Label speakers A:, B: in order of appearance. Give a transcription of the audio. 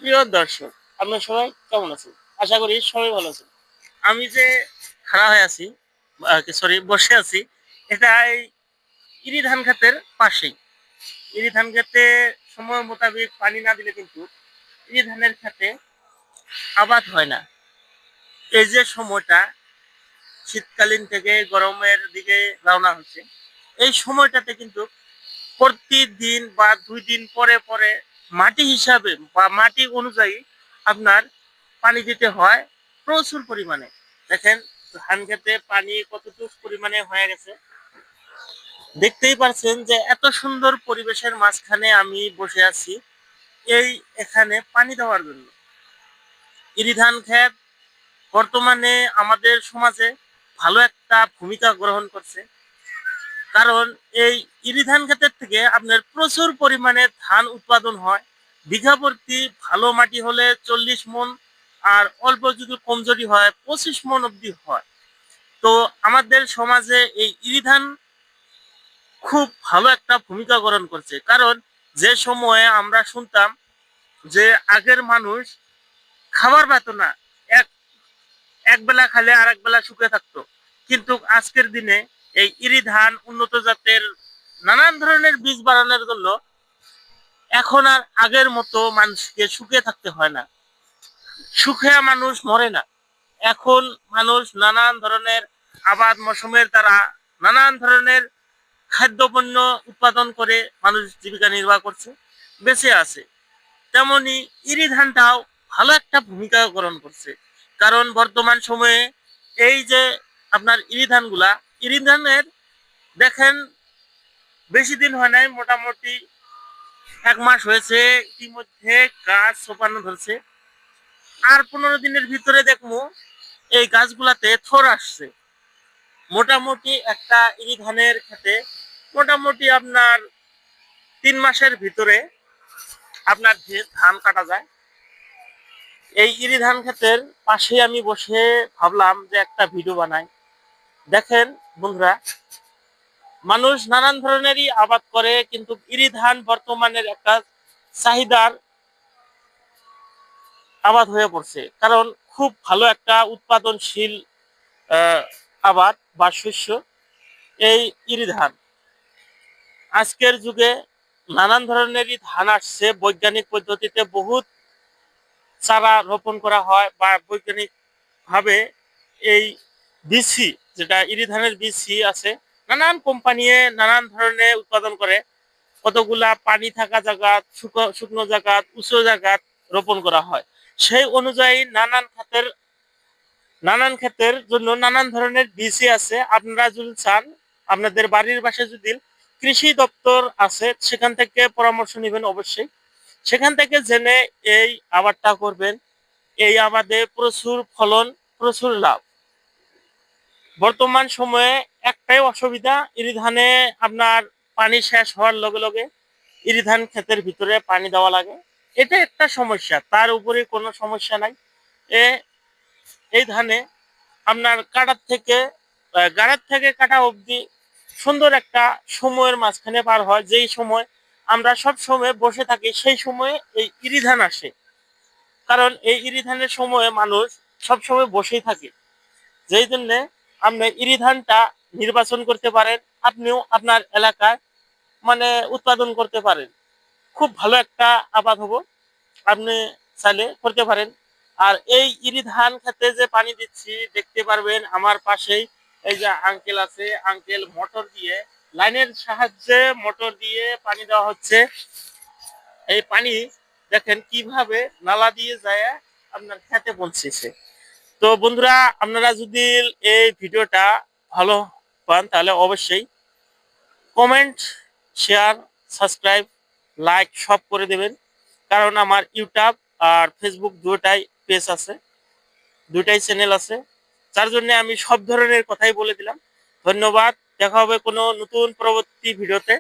A: প্রিয় দর্শক, আপনারা সবাই কেমন আছেন? আশা করি সবাই ভালো আছেন। আমি যে খাড়া হয়ে আছি, সরি বসে আছি, এটা এই ইরি ধান ক্ষেতের পাশেই। ইরি ধান ক্ষেতে সময় মোতাবেক পানি না দিলে কিন্তু ইরি ধানের ক্ষেতে আবাদ হয় না। এই যে সময়টা শীতকালীন থেকে গরমের দিকে রওনা হচ্ছে, এই সময়টাতে কিন্তু প্রতিদিন বা ২ দিন পরে পরে মাটি হিসাবে বা মাটি অনুযায়ী আপনার পানি দিতে হয় প্রচুর পরিমাণে। দেখেন ধান খেতে পানি কতটুকু পরিমাণে হয়ে গেছে। দেখতেই পারছেন যে এত সুন্দর পরিবেশের মাঝখানে আমি বসে আছি এই এখানে পানি দেওয়ার জন্য। ইরি ধান ক্ষেত বর্তমানে আমাদের সমাজে ভালো একটা ভূমিকা গ্রহণ করছে। কারণ এই ইরি ধান ক্ষেতের থেকে আপনার প্রচুর পরিমাণে ধান উৎপাদন হয়। বিঘা প্রতি ভালো মাটি হলে ৪০ মণ, আর অল্প যদি কমজোরি হয় ২৫ মণ অবধি হয়। তো আমাদের সমাজে এই ইরি ধান খুব ভালো একটা ভূমিকা গ্রহণ করছে। কারণ যে সময়ে আমরা শুনতাম যে আগের মানুষ খাবার পেত না, এক এক বেলা খালে আর এক বেলা শুকিয়ে থাকতো, কিন্তু আজকের দিনে এই ইরি ধান উন্নত জাতের নানান ধরনের বীজ বাড়ানোর জন্য এখন আর আগের মতো মানুষকে শুকিয়ে থাকতে হয় না। শুকিয়ে মানুষ মরে না। এখন মানুষ নানান ধরনের আবাদ মৌসুমের দ্বারা নানান ধরনের খাদ্যপণ্য উৎপাদন করে মানুষ জীবিকা নির্বাহ করছে, বেঁচে আছে। তেমনি ইরি ধানটাও ভালো একটা ভূমিকা গ্রহণ করছে। কারণ বর্তমান সময়ে এই যে আপনার ইরি ধানের দেখেন বেশি দিন হয় নাই, মোটামুটি ১ মাস হয়েছে, ইতিমধ্যে গাছ ছোপানো ধরছে। আর ১৫ দিনের ভিতরে দেখবো এই গাছগুলাতে থোড় আসছে। মোটামুটি একটা ইরি ধানের ক্ষেতে মোটামুটি আপনার ৩ মাসের ভিতরে আপনার ধান কাটা যায়। এই ইরি ধান ক্ষেতের পাশে আমি বসে ভাবলাম যে একটা ভিডিও বানাই। দেখেন বন্ধুরা, মানুষ নানান ধরনেরই আবাদ করে, কিন্তু ইরি ধান বর্তমানের একটা চাহিদার আবাদ হয়ে পড়ছে। কারণ খুব ভালো একটা উৎপাদনশীল আহ, আবাদ বা শস্য এই ইরি ধান। আজকের যুগে নানান ধরনেরই ধান আসছে, বৈজ্ঞানিক পদ্ধতিতে বহুত চারা রোপণ করা হয় বা বৈজ্ঞানিক ভাবে এই বিসি, যেটা ইরি ধানের বিসি আছে, নানান কোম্পানি নানান ধরনের উৎপাদন করে। কতগুলা পানি থাকা জায়গা, শুকনো জায়গা, উঁচু জায়গা রোপণ করা হয়। সেই অনুযায়ী নানান ক্ষেতের জন্য নানান ধরনের বিসি আছে। আপনারা যদি চান, আপনাদের বাড়ির পাশে যদি কৃষি দপ্তর আছে, সেখান থেকে পরামর্শ নেবেন অবশ্যই। সেখান থেকে জেনে এই আবাদটা করবেন। এই আবাদে প্রচুর ফলন, প্রচুর লাভ। বর্তমান সময়ে একটাই অসুবিধা, ইরি ধানে আপনার পানি শেষ হওয়ার লগে লগে ইরি ধান ক্ষেতের ভিতরে পানি দেওয়া লাগে। এটা একটা সমস্যা, তার উপরে কোনো সমস্যা নাই। এ এই ধানে আপনার গাড়ার থেকে কাটা অবধি সুন্দর একটা সময়ের মাঝখানে পার হয়। যেই সময় আমরা সব সময় বসে থাকি, সেই সময়ে এই ইরি ধান আসে। কারণ এই ইরি ধানের সময়ে মানুষ সব সময় বসেই থাকে। যেই জন্য আপনি ইরি ধানটা নির্বাচন করতে পারেন, আপনিও আপনার এলাকায় মানে উৎপাদন করতে পারেন। খুব ভালো একটা আবাদ হবো, আপনি চাইলে করতে পারেন। আর এই ইরি ধান খেতে যে পানি দিচ্ছি, দেখতে পারবেন আমার পাশেই এই যে আঙ্কেল আছে, আঙ্কেল মোটর দিয়ে, লাইনের সাহায্যে মোটর দিয়ে পানি দেওয়া হচ্ছে। এই পানি দেখেন কিভাবে নালা দিয়ে যায় আপনার খেতে পৌঁছেছে। তো বন্ধুরা, আপনারা যদি এই ভিডিওটা ভালো পান তাহলে অবশ্যই কমেন্ট, শেয়ার, সাবস্ক্রাইব, লাইক সব করে দেবেন। কারণ আমার ইউটিউব আর ফেসবুক দুটাই পেজ আছে, দুটাই চ্যানেল আছে। যার জন্য আমি সব ধরনের কথাই বলে দিলাম। ধন্যবাদ। দেখা হবে কোনো নতুন পরবর্তী ভিডিওতে।